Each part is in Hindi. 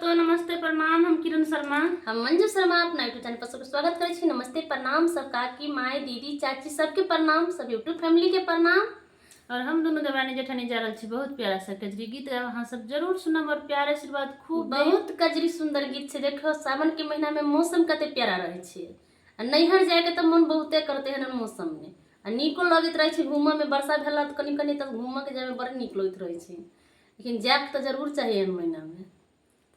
तो नमस्ते प्रणाम, हम किरण शर्मा। हम मंजू शर्मा अपना यूट्यूब चैनल पर सबके स्वागत करे छी। नमस्ते प्रणाम सब काकी माई दीदी चाची सबके प्रणाम, सब यूट्यूब फैमिली के प्रणाम। और हम दोनों देवरानी जेठानी जा रहे छी बहुत प्यारा सा कजरी गीत अहाँ सब जरूर सुनब और प्यार आशीर्वाद खूब बहुत कजरी सुंदर गीत छै। देखो सावन के महीना में मौसम कते प्यारा रहे छै। नैहर जाए के तो मन बहुते करते है मौसम में। नीको लगत रहे छै घूमे में। वर्षा भेला तो कनी कनी तक घूमे के जाए में बड़ नीक लगत रहे छै, लेकिन जाए तो जरूर चाहिए महीना में।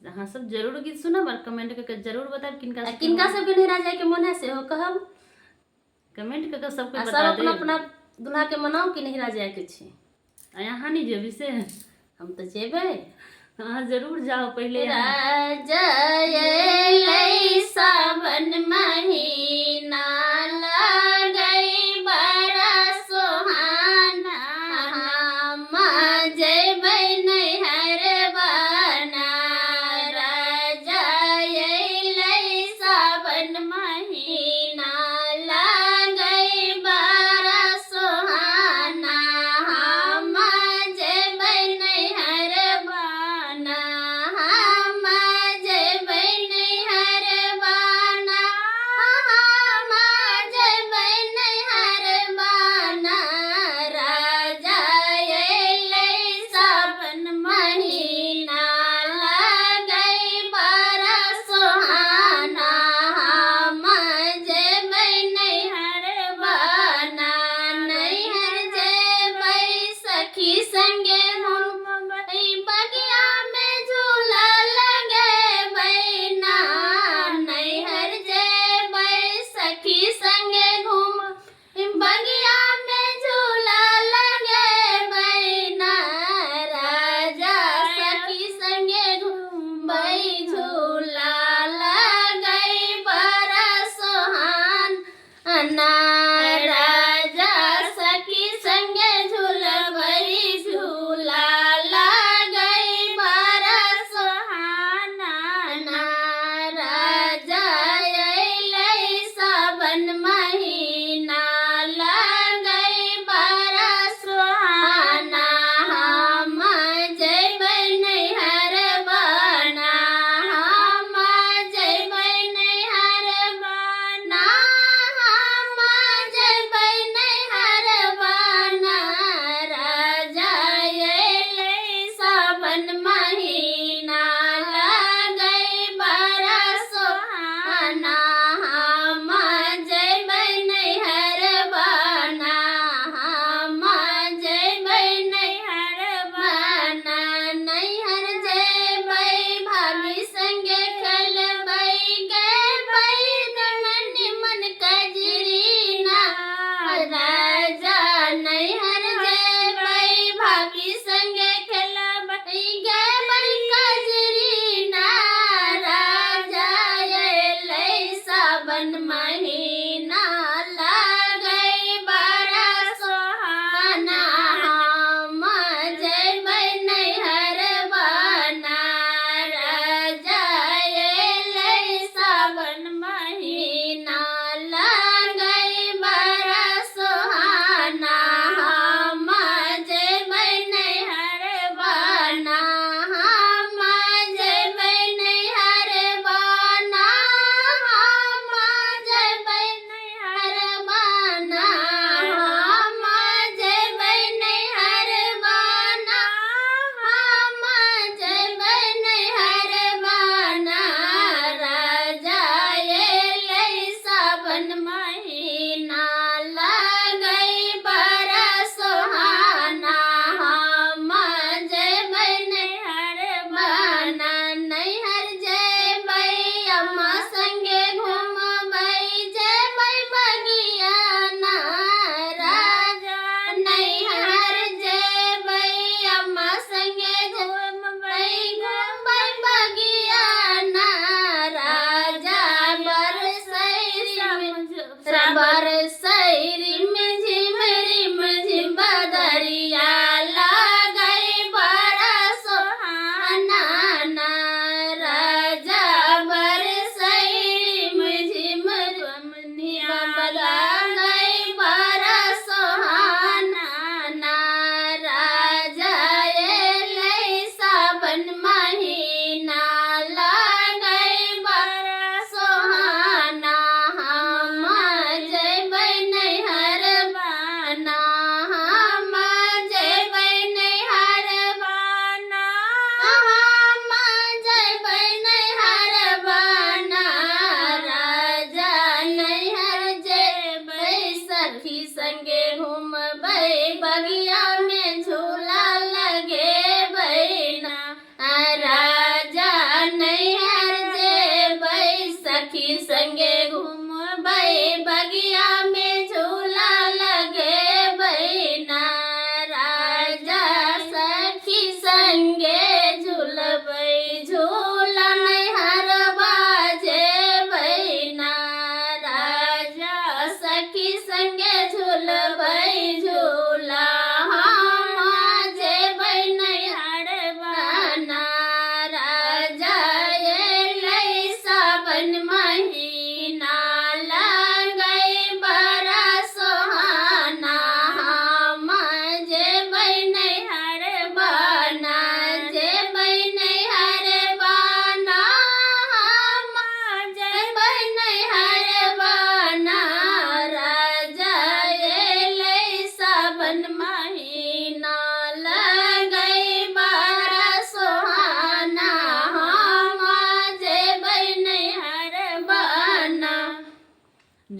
अहाँ सब जरूर गीत सुनब और कमेंट करके जरूर बताब किनका सबके नैहरा जाए के मन है से हो कहब। कमेंट करके सबके सब बता अपना देब। अपना दूल्हा के मनाओ कि नैहरा जाए के छै। यहाँ नहीं जेबी से हम तो जेबे। हाँ जरूर जाओ पहले। राजा सावन महीना लगई बड़ा सुहाना, हम जइबै नैहर बना। राजा अइलै सावन महीना लगई बड़ा सुहाना, हम जइबै नैहर बना। हम जइबै नैहर बना, हम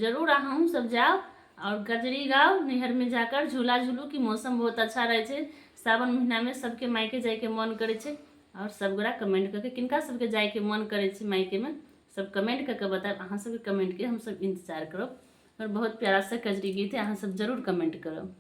जरूर अहूँ सब जाओ और कजरी गाओ, नैहर में जाकर झूला झूलू कि मौसम बहुत अच्छा रहे छे। सावन महीना में सबके मायके जाए के मन करे छे। और सब गोरा कमेंट करके किनका सबके जाए के मन करे छे मायके में सब कमेंट करके बताएं। अहाँ सबके कमेंट के हम सब इंतजार करब और बहुत प्यारा सा कजरी गीत है, अहाँ सब जरूर कमेंट करब।